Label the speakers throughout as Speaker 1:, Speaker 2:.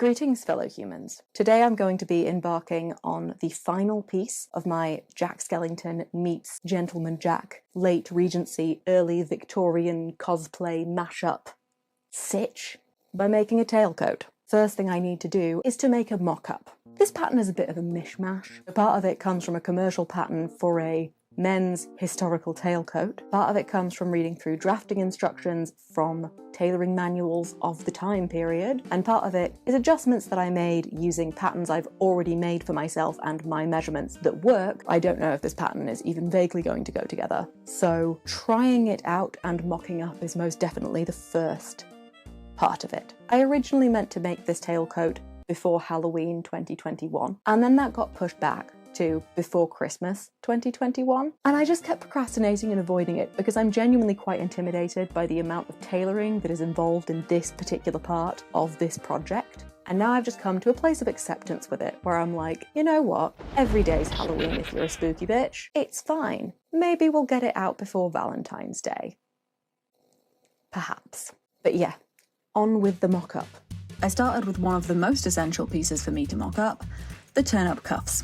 Speaker 1: Greetings, fellow humans. Today I'm going to be embarking on the final piece of my Jack Skellington meets Gentleman Jack, late Regency, early Victorian cosplay mashup sitch by making a tailcoat. First thing I need to do is to make a mock-up. This pattern is a bit of a mishmash. A part of it comes from a commercial pattern for a men's historical tailcoat. Part of it comes from reading through drafting instructions from tailoring manuals of the time period, and part of it is adjustments that I made using patterns I've already made for myself and my measurements that work. I don't know if this pattern is even vaguely going to go together, so trying it out and mocking up is most definitely the first part of it. I originally meant to make this tailcoat before Halloween 2021, and then that got pushed back to before Christmas 2021, and I just kept procrastinating and avoiding it because I'm genuinely quite intimidated by the amount of tailoring that is involved in this particular part of this project. And now I've just come to a place of acceptance with it, where I'm like, you know what? Every day's Halloween if you're a spooky bitch. It's fine. Maybe we'll get it out before Valentine's Day. Perhaps. But yeah, on with the mock-up. I started with one of the most essential pieces for me to mock up, the turn-up cuffs.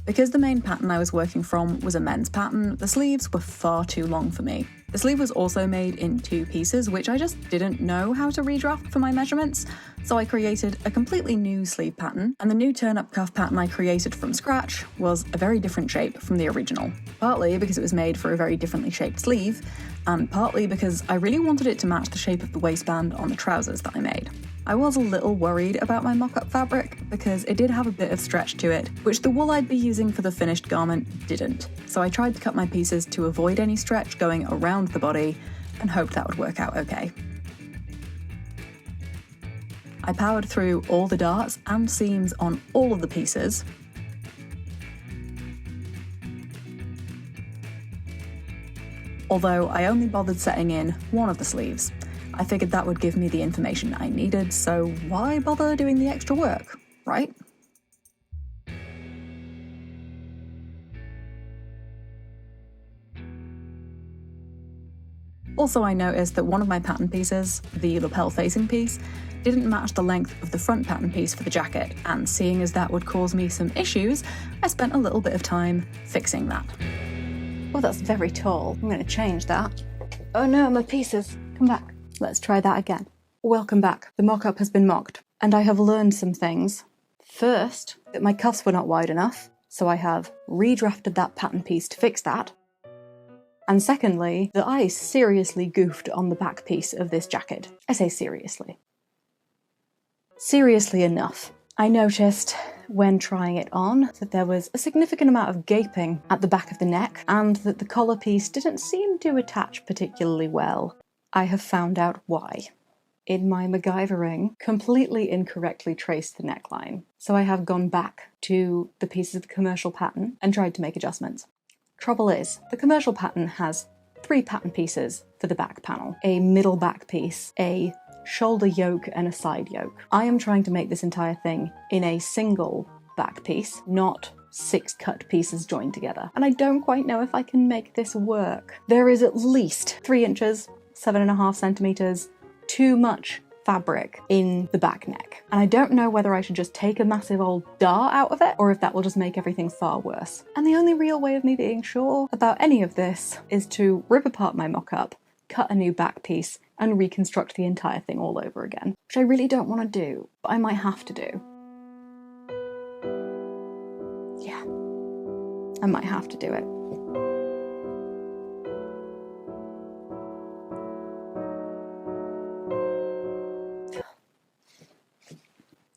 Speaker 1: Because the main pattern I was working from was a men's pattern, the sleeves were far too long for me. The sleeve was also made in two pieces, which I just didn't know how to redraft for my measurements, so I created a completely new sleeve pattern, and the new turn-up cuff pattern I created from scratch was a very different shape from the original. Partly because it was made for a very differently shaped sleeve, and partly because I really wanted it to match the shape of the waistband on the trousers that I made. I was a little worried about my mock-up fabric because it did have a bit of stretch to it, which the wool I'd be using for the finished garment didn't. So I tried to cut my pieces to avoid any stretch going around the body and hoped that would work out okay. I powered through all the darts and seams on all of the pieces, although I only bothered setting in one of the sleeves. I figured that would give me the information I needed, so why bother doing the extra work, right? Also, I noticed that one of my pattern pieces, the lapel facing piece, didn't match the length of the front pattern piece for the jacket, and seeing as that would cause me some issues, I spent a little bit of time fixing that. Well, that's very tall. I'm going to change that. Oh no, my pieces. Come back. Let's try that again. Welcome back. The mock-up has been mocked, and I have learned some things. First, that my cuffs were not wide enough, so I have redrafted that pattern piece to fix that. And secondly, that I seriously goofed on the back piece of this jacket. I say seriously. Seriously enough. I noticed when trying it on that there was a significant amount of gaping at the back of the neck, and that the collar piece didn't seem to attach particularly well. I have found out why. In my MacGyvering, completely incorrectly traced the neckline, so I have gone back to the pieces of the commercial pattern and tried to make adjustments. Trouble is, the commercial pattern has 3 pattern pieces for the back panel. A middle back piece, a shoulder yoke, and a side yoke. I am trying to make this entire thing in a single back piece, not 6 cut pieces joined together. And I don't quite know if I can make this work. There is at least 3 inches, 7.5 centimeters, too much fabric in the back neck. And I don't know whether I should just take a massive old dart out of it, or if that will just make everything far worse. And the only real way of me being sure about any of this is to rip apart my mock-up, cut a new back piece, and reconstruct the entire thing all over again. Which I really don't want to do, but I might have to do. Yeah. I might have to do it.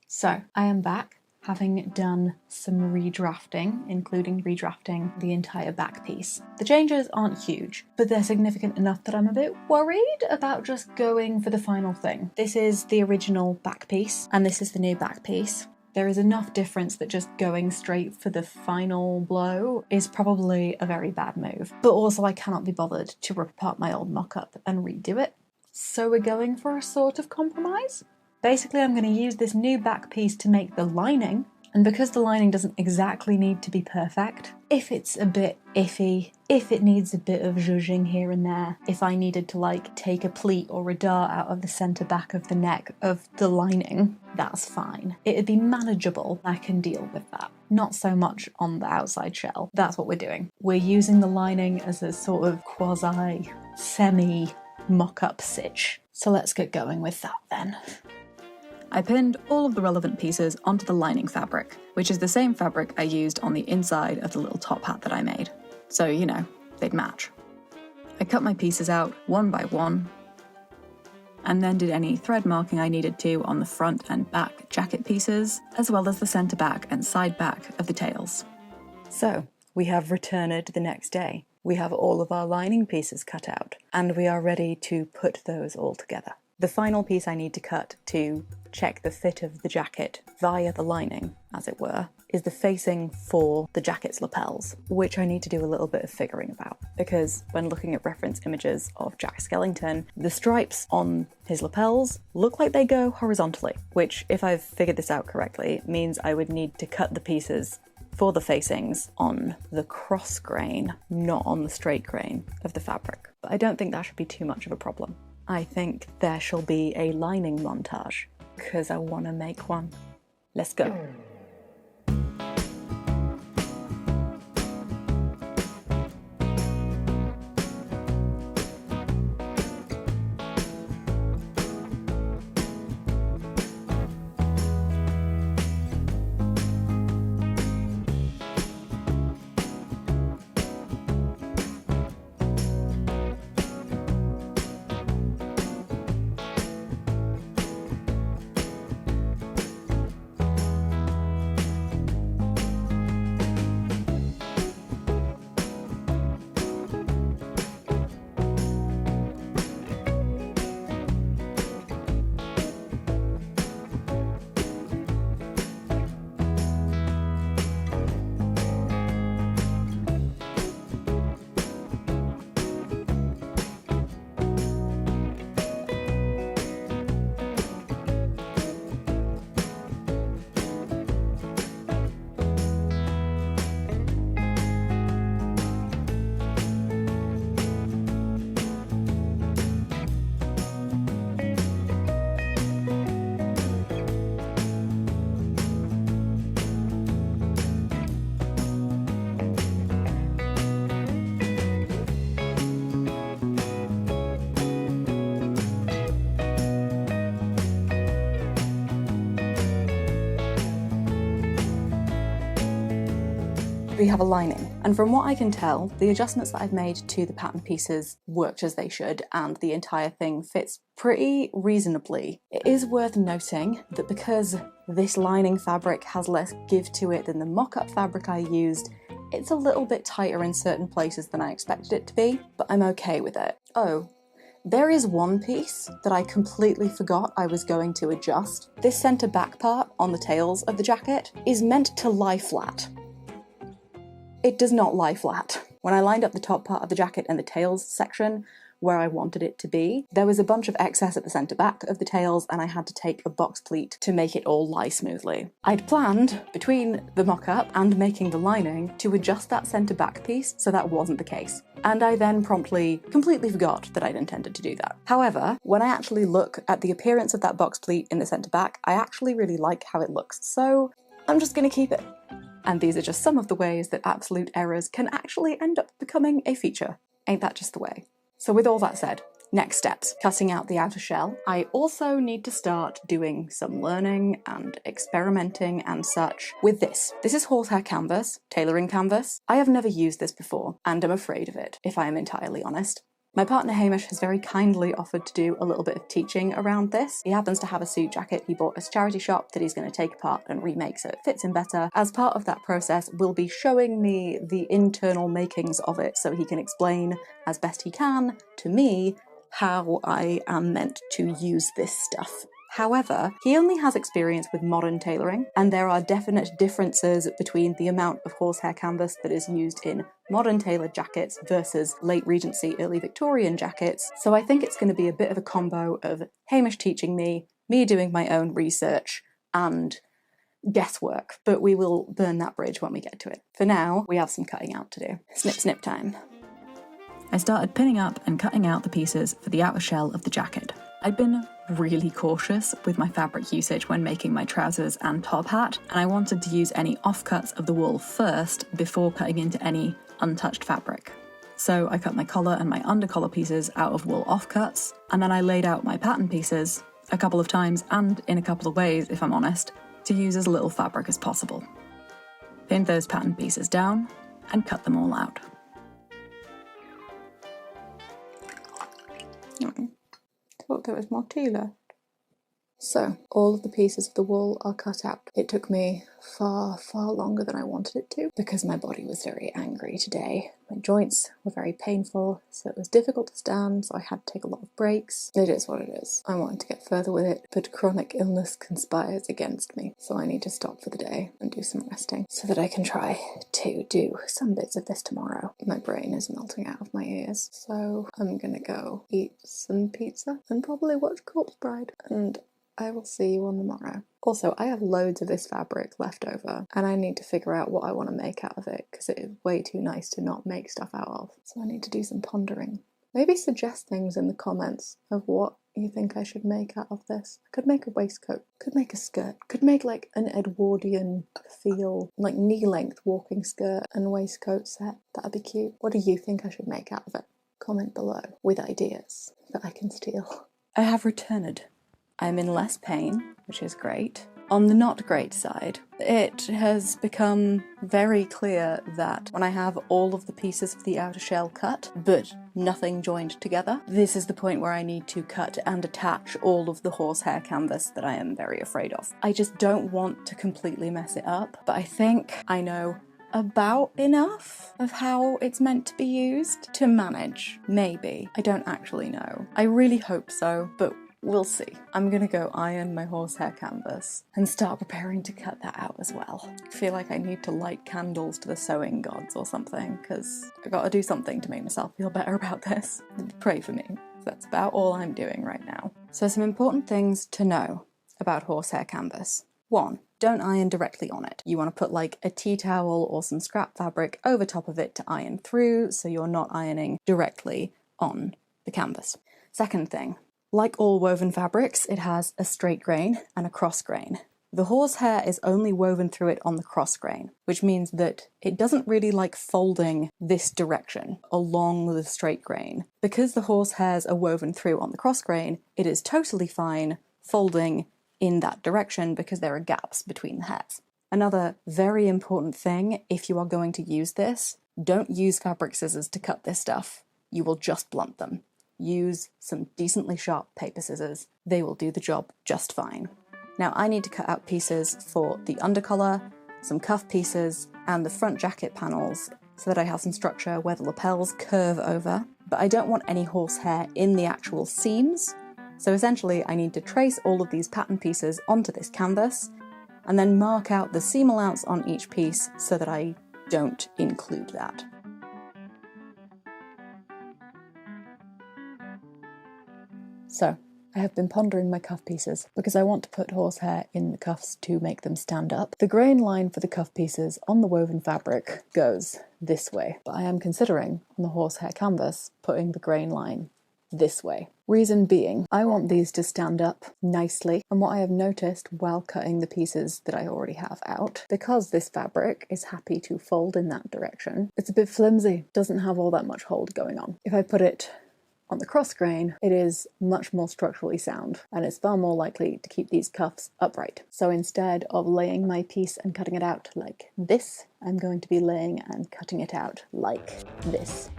Speaker 1: So, I am back, having done some redrafting, including redrafting the entire back piece. The changes aren't huge, but they're significant enough that I'm a bit worried about just going for the final thing. This is the original back piece, and this is the new back piece. There is enough difference that just going straight for the final blow is probably a very bad move. But also I cannot be bothered to rip apart my old mock-up and redo it. So we're going for a sort of compromise? Basically, I'm going to use this new back piece to make the lining, And because the lining doesn't exactly need to be perfect, if it's a bit iffy, if it needs a bit of zhuzhing here and there, if I needed to like take a pleat or a dart out of the centre back of the neck of the lining, that's fine. It'd be manageable. I can deal with that. Not so much on the outside shell. That's what we're doing. We're using the lining as a sort of quasi, semi mock-up stitch. So let's get going with that then. I pinned all of the relevant pieces onto the lining fabric, which is the same fabric I used on the inside of the little top hat that I made. So, you know, they'd match. I cut my pieces out one by one, and then did any thread marking I needed to on the front and back jacket pieces, as well as the centre back and side back of the tails. So, we have returned the next day. We have all of our lining pieces cut out, and we are ready to put those all together. The final piece I need to cut to check the fit of the jacket via the lining, as it were, is the facing for the jacket's lapels, which I need to do a little bit of figuring about, because when looking at reference images of Jack Skellington, the stripes on his lapels look like they go horizontally, which, if I've figured this out correctly, means I would need to cut the pieces for the facings on the cross grain, not on the straight grain of the fabric. But I don't think that should be too much of a problem. I think there shall be a lining montage, because I want to make one. Let's go. We have a lining, and from what I can tell, the adjustments that I've made to the pattern pieces worked as they should, and the entire thing fits pretty reasonably. It is worth noting that because this lining fabric has less give to it than the mock-up fabric I used, it's a little bit tighter in certain places than I expected it to be, but I'm okay with it. Oh, there is one piece that I completely forgot I was going to adjust. This centre back part on the tails of the jacket is meant to lie flat. It does not lie flat. When I lined up the top part of the jacket and the tails section where I wanted it to be, there was a bunch of excess at the centre back of the tails, and I had to take a box pleat to make it all lie smoothly. I'd planned, between the mock-up and making the lining, to adjust that centre back piece so that wasn't the case. And I then promptly, completely forgot that I'd intended to do that. However, when I actually look at the appearance of that box pleat in the centre back, I actually really like how it looks, so I'm just gonna keep it. And these are just some of the ways that absolute errors can actually end up becoming a feature. Ain't that just the way? So with all that said, next steps, cutting out the outer shell. I also need to start doing some learning and experimenting and such with this. This is horsehair canvas, tailoring canvas. I have never used this before, and am afraid of it, if I am entirely honest. My partner Hamish has very kindly offered to do a little bit of teaching around this. He happens to have a suit jacket he bought at a charity shop that he's going to take apart and remake so it fits him better. As part of that process, will be showing me the internal makings of it so he can explain as best he can to me how I am meant to use this stuff. However, he only has experience with modern tailoring, and there are definite differences between the amount of horsehair canvas that is used in modern tailored jackets versus late Regency, early Victorian jackets, so I think it's going to be a bit of a combo of Hamish teaching me doing my own research, and guesswork, but we will burn that bridge when we get to it. For now, we have some cutting out to do. Snip, snip time. I started pinning up and cutting out the pieces for the outer shell of the jacket. I'd been really cautious with my fabric usage when making my trousers and top hat, and I wanted to use any offcuts of the wool first before cutting into any untouched fabric. So I cut my collar and my undercollar pieces out of wool offcuts, and then I laid out my pattern pieces a couple of times and in a couple of ways, if I'm honest, to use as little fabric as possible. Pinned those pattern pieces down and cut them all out. Thought there was more tea left. So, all of the pieces of the wool are cut out. It took me far, far longer than I wanted it to because my body was very angry today. My joints were very painful, so it was difficult to stand, so I had to take a lot of breaks. It is what it is. I wanted to get further with it, but chronic illness conspires against me, so I need to stop for the day and do some resting so that I can try to do some bits of this tomorrow. My brain is melting out of my ears, so I'm gonna go eat some pizza and probably watch Corpse Bride, and I will see you on the morrow. Also, I have loads of this fabric left over, and I need to figure out what I want to make out of it, because it is way too nice to not make stuff out of. So I need to do some pondering. Maybe suggest things in the comments of what you think I should make out of this. I could make a waistcoat, could make a skirt, could make like an Edwardian feel, like knee-length walking skirt and waistcoat set. That'd be cute. What do you think I should make out of it? Comment below with ideas that I can steal. I have returned. I'm in less pain, which is great. On the not great side, it has become very clear that when I have all of the pieces of the outer shell cut, but nothing joined together, this is the point where I need to cut and attach all of the horsehair canvas that I am very afraid of. I just don't want to completely mess it up, but I think I know about enough of how it's meant to be used to manage. Maybe. I don't actually know. I really hope so, but we'll see. I'm gonna go iron my horsehair canvas and start preparing to cut that out as well. I feel like I need to light candles to the sewing gods or something, because I gotta do something to make myself feel better about this. And pray for me. That's about all I'm doing right now. So some important things to know about horsehair canvas. 1. Don't iron directly on it. You want to put like a tea towel or some scrap fabric over top of it to iron through, so you're not ironing directly on the canvas. Second thing, like all woven fabrics, it has a straight grain and a cross grain. The horsehair is only woven through it on the cross grain, which means that it doesn't really like folding this direction along the straight grain. Because the horsehairs are woven through on the cross grain, it is totally fine folding in that direction because there are gaps between the hairs. Another very important thing, if you are going to use this, don't use fabric scissors to cut this stuff. You will just blunt them. Use some decently sharp paper scissors. They will do the job just fine. Now I need to cut out pieces for the undercollar, some cuff pieces, and the front jacket panels so that I have some structure where the lapels curve over, but I don't want any horsehair in the actual seams. So essentially I need to trace all of these pattern pieces onto this canvas and then mark out the seam allowance on each piece so that I don't include that. So, I have been pondering my cuff pieces because I want to put horsehair in the cuffs to make them stand up. The grain line for the cuff pieces on the woven fabric goes this way, but I am considering on the horsehair canvas putting the grain line this way. Reason being, I want these to stand up nicely, and what I have noticed while cutting the pieces that I already have out, because this fabric is happy to fold in that direction, it's a bit flimsy, doesn't have all that much hold going on. If I put it on the cross grain, it is much more structurally sound and it's far more likely to keep these cuffs upright. So instead of laying my piece and cutting it out like this, I'm going to be laying and cutting it out like this.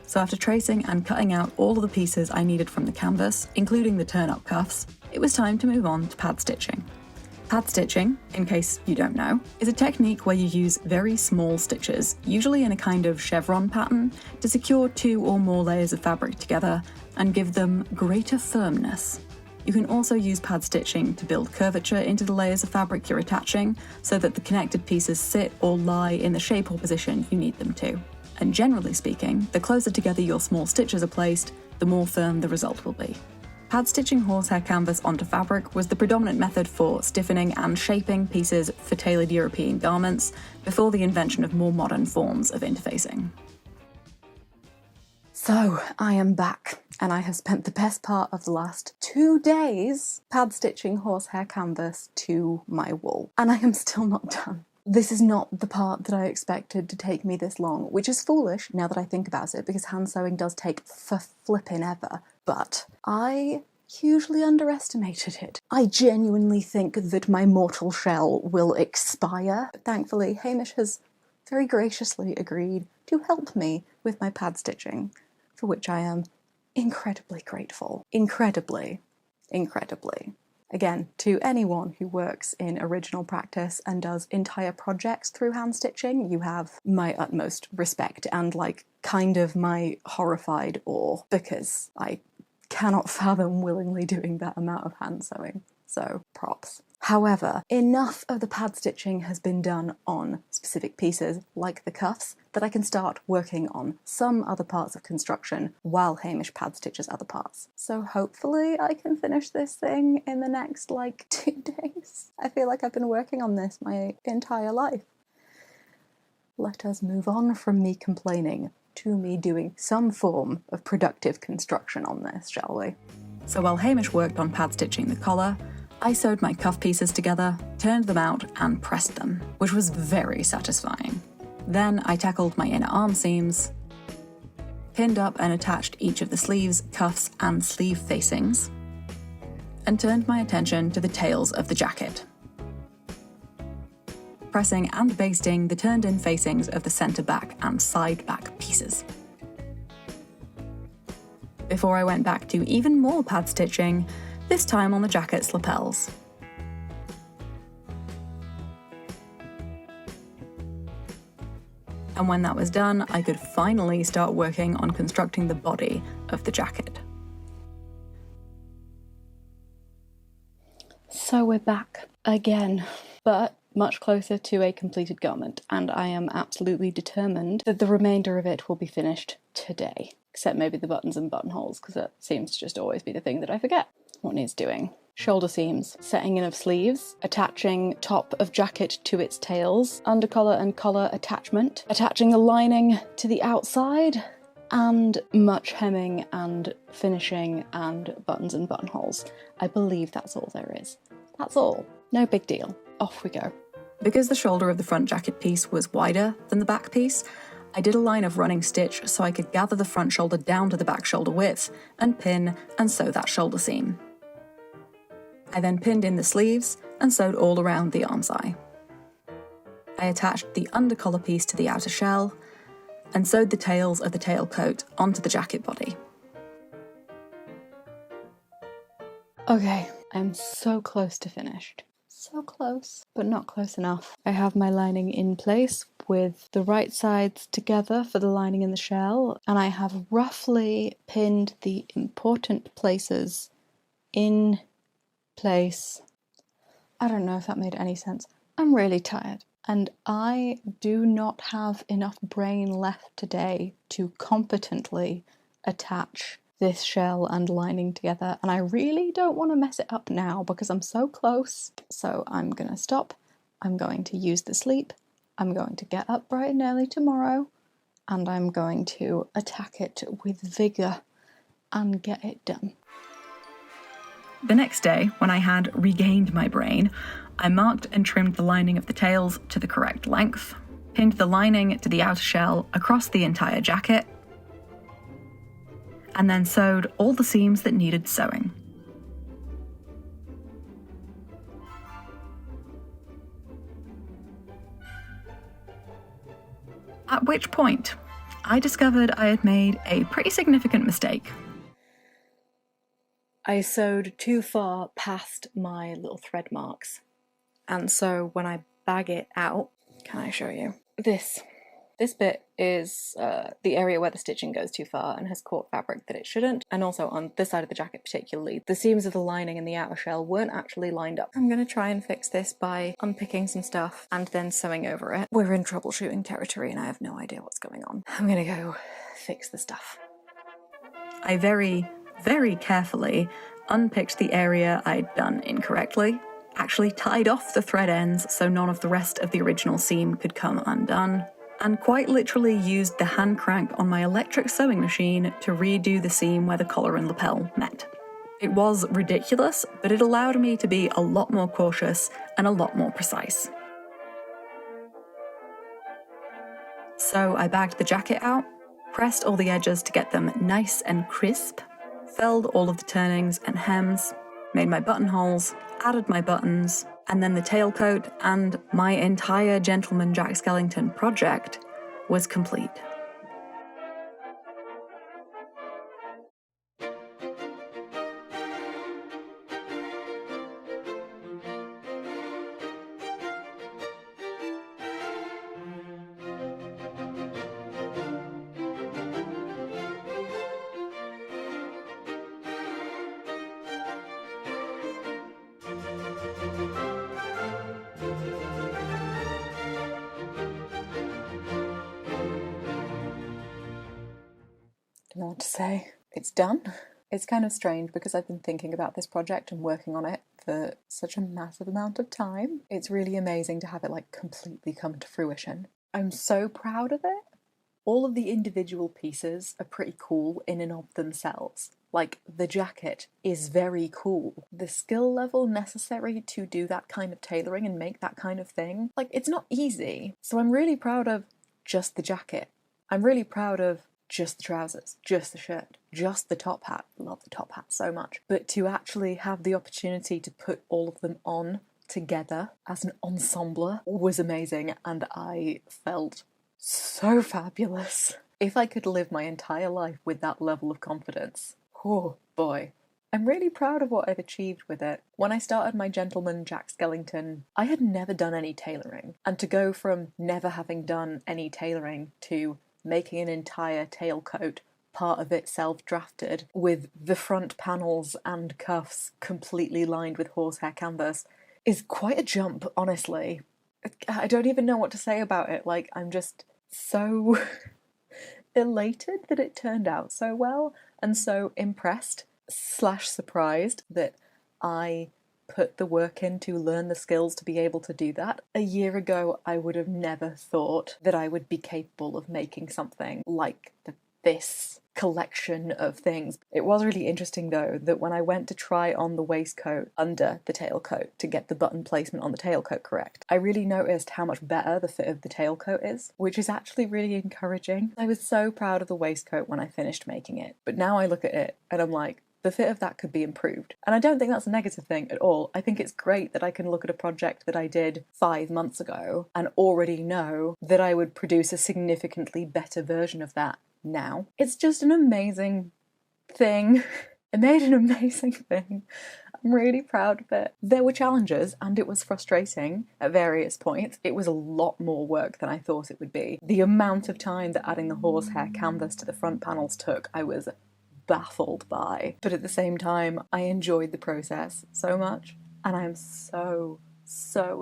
Speaker 1: So after tracing and cutting out all of the pieces I needed from the canvas, including the turn-up cuffs, it was time to move on to pad stitching. Pad stitching, in case you don't know, is a technique where you use very small stitches, usually in a kind of chevron pattern, to secure 2 or more layers of fabric together and give them greater firmness. You can also use pad stitching to build curvature into the layers of fabric you're attaching so that the connected pieces sit or lie in the shape or position you need them to. And generally speaking, the closer together your small stitches are placed, the more firm the result will be.
Speaker 2: Pad stitching horsehair canvas onto fabric was the predominant method for stiffening and shaping pieces for tailored European garments before the invention of more modern forms of interfacing.
Speaker 1: So, I am back, and I have spent the best part of the last 2 days pad stitching horsehair canvas to my wool, and I am still not done. This is not the part that I expected to take me this long, which is foolish now that I think about it, because hand sewing does take for flippin' ever. But I hugely underestimated it. I genuinely think that my mortal shell will expire. But thankfully, Hamish has very graciously agreed to help me with my pad stitching, for which I am incredibly grateful. Incredibly. Again, to anyone who works in original practice and does entire projects through hand stitching, you have my utmost respect and, like, kind of my horrified awe, because I cannot fathom willingly doing that amount of hand sewing. So, props. However, enough of the pad stitching has been done on specific pieces, like the cuffs, that I can start working on some other parts of construction while Hamish pad stitches other parts. So hopefully I can finish this thing in the next, 2 days. I feel like I've been working on this my entire life. Let us move on from me complaining to me doing some form of productive construction on this, shall we?
Speaker 2: So while Hamish worked on pad stitching the collar, I sewed my cuff pieces together, turned them out, and pressed them, which was very satisfying. Then I tackled my inner arm seams, pinned up and attached each of the sleeves, cuffs, and sleeve facings, and turned my attention to the tails of the jacket, pressing and basting the turned-in facings of the centre back and side back pieces. Before I went back to even more pad stitching, this time on the jacket's lapels. And when that was done, I could finally start working on constructing the body of the jacket.
Speaker 1: So we're back again, but much closer to a completed garment, and I am absolutely determined that the remainder of it will be finished today. Except maybe the buttons and buttonholes, because that seems to just always be the thing that I forget. What needs doing? Shoulder seams, setting in of sleeves, attaching top of jacket to its tails, undercollar and collar attachment, attaching the lining to the outside, and much hemming and finishing and buttons and buttonholes. I believe that's all there is. That's all. No big deal. Off we go.
Speaker 2: Because the shoulder of the front jacket piece was wider than the back piece, I did a line of running stitch so I could gather the front shoulder down to the back shoulder width and pin and sew that shoulder seam. I then pinned in the sleeves and sewed all around the armscye. I attached the undercollar piece to the outer shell and sewed the tails of the tailcoat onto the jacket body.
Speaker 1: Okay, I'm so close to finished. So close, but not close enough. I have my lining in place with the right sides together for the lining in the shell, and I have roughly pinned the important places in place. I don't know if that made any sense. I'm really tired, and I do not have enough brain left today to competently attach this shell and lining together, and I really don't want to mess it up now because I'm so close. So I'm gonna stop, I'm going to use the sleep, I'm going to get up bright and early tomorrow, and I'm going to attack it with vigour and get it done.
Speaker 2: The next day, when I had regained my brain, I marked and trimmed the lining of the tails to the correct length, pinned the lining to the outer shell across the entire jacket, and then sewed all the seams that needed sewing. At which point, I discovered I had made a pretty significant mistake.
Speaker 1: I sewed too far past my little thread marks, and so when I bag it out, can I show you? This bit is the area where the stitching goes too far and has caught fabric that it shouldn't, and also on this side of the jacket particularly, the seams of the lining and the outer shell weren't actually lined up. I'm going to try and fix this by unpicking some stuff and then sewing over it. We're in troubleshooting territory and I have no idea what's going on. I'm going to go fix the stuff.
Speaker 2: I very carefully unpicked the area I'd done incorrectly, actually tied off the thread ends so none of the rest of the original seam could come undone, and quite literally used the hand crank on my electric sewing machine to redo the seam where the collar and lapel met. It was ridiculous, but it allowed me to be a lot more cautious and a lot more precise. So I bagged the jacket out, pressed all the edges to get them nice and crisp, felled all of the turnings and hems, made my buttonholes, added my buttons, and then the tailcoat and my entire Gentleman Jack Skellington project was complete.
Speaker 1: Don't know what to say. It's done. It's kind of strange because I've been thinking about this project and working on it for such a massive amount of time. It's really amazing to have it like completely come to fruition. I'm so proud of it. All of the individual pieces are pretty cool in and of themselves. Like, the jacket is very cool. The skill level necessary to do that kind of tailoring and make that kind of thing, like, it's not easy. So I'm really proud of just the jacket. I'm really proud of just the trousers, just the shirt, just the top hat. Love the top hat so much. But to actually have the opportunity to put all of them on together as an ensemble was amazing, and I felt so fabulous. If I could live my entire life with that level of confidence, oh boy. I'm really proud of what I've achieved with it. When I started my Gentleman Jack Skellington, I had never done any tailoring, and to go from never having done any tailoring to making an entire tailcoat, part of it self-drafted, with the front panels and cuffs completely lined with horsehair canvas, is quite a jump, honestly. I don't even know what to say about it. Like, I'm just so elated that it turned out so well, and so impressed / surprised that I put the work in to learn the skills to be able to do that. A year ago, I would have never thought that I would be capable of making something like this collection of things. It was really interesting though that when I went to try on the waistcoat under the tailcoat to get the button placement on the tailcoat correct, I really noticed how much better the fit of the tailcoat is, which is actually really encouraging. I was so proud of the waistcoat when I finished making it, but now I look at it and I'm like, the fit of that could be improved. And I don't think that's a negative thing at all. I think it's great that I can look at a project that I did 5 months ago and already know that I would produce a significantly better version of that now. It's just an amazing thing. I made an amazing thing. I'm really proud of it. There were challenges and it was frustrating at various points. It was a lot more work than I thought it would be. The amount of time that adding the horsehair canvas to the front panels took, I was baffled by. But at the same time, I enjoyed the process so much, and I'm so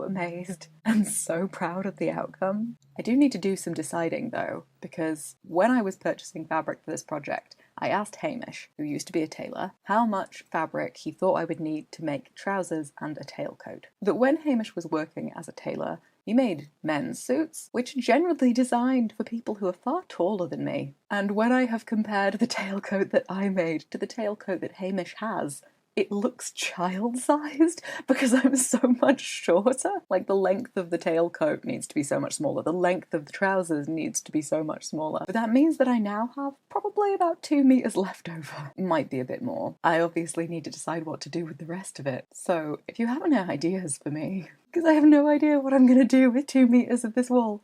Speaker 1: amazed and so proud of the outcome. I do need to do some deciding though, because when I was purchasing fabric for this project, I asked Hamish, who used to be a tailor, how much fabric he thought I would need to make trousers and a tailcoat. But when Hamish was working as a tailor, he made men's suits, which are generally designed for people who are far taller than me. And when I have compared the tailcoat that I made to the tailcoat that Hamish has, it looks child-sized because I'm so much shorter. Like, the length of the tailcoat needs to be so much smaller. The length of the trousers needs to be so much smaller. But that means that I now have probably about 2 meters left over. Might be a bit more. I obviously need to decide what to do with the rest of it. So if you have any ideas for me, because I have no idea what I'm going to do with 2 meters of this wool.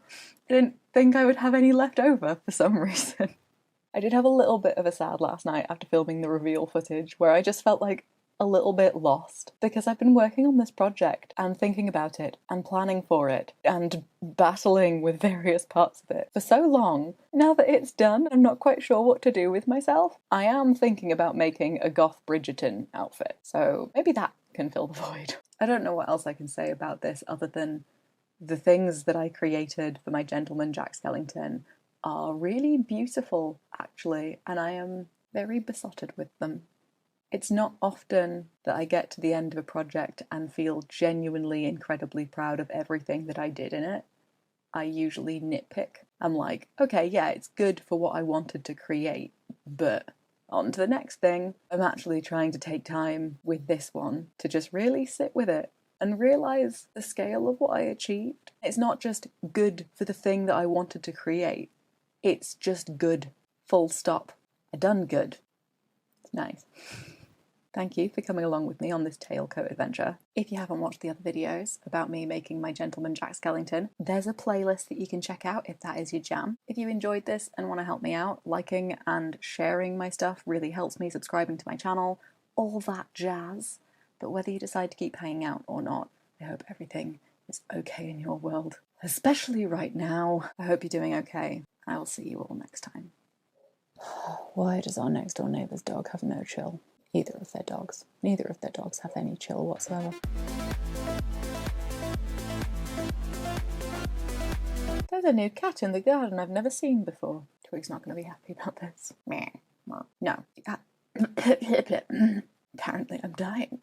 Speaker 1: I didn't think I would have any left over for some reason. I did have a little bit of a sad last night after filming the reveal footage where I just felt like a little bit lost, because I've been working on this project and thinking about it and planning for it and battling with various parts of it for so long. Now that it's done, I'm not quite sure what to do with myself. I am thinking about making a Goth Bridgerton outfit, so maybe that can fill the void. I don't know what else I can say about this other than the things that I created for my Gentleman Jack Skellington are really beautiful, actually, and I am very besotted with them.
Speaker 2: It's not often that I get to the end of a project and feel genuinely incredibly proud of everything that I did in it. I usually nitpick. I'm like, okay, yeah, it's good for what I wanted to create, but on to the next thing. I'm actually trying to take time with this one to just really sit with it and realise the scale of what I achieved. It's not just good for the thing that I wanted to create. It's just good. Full stop. I done good. It's nice. Thank you for coming along with me on this tailcoat adventure. If you haven't watched the other videos about me making my Gentleman Jack Skellington, there's a playlist that you can check out if that is your jam. If you enjoyed this and want to help me out, liking and sharing my stuff really helps me, subscribing to my channel, all that jazz. But whether you decide to keep hanging out or not, I hope everything is okay in your world. Especially right now. I hope you're doing okay. I will see you all next time. Why does our next door neighbour's dog have no chill? Either of their dogs. Neither of their dogs have any chill whatsoever. There's a new cat in the garden I've never seen before. Twig's not going to be happy about this. No. Apparently I'm dying.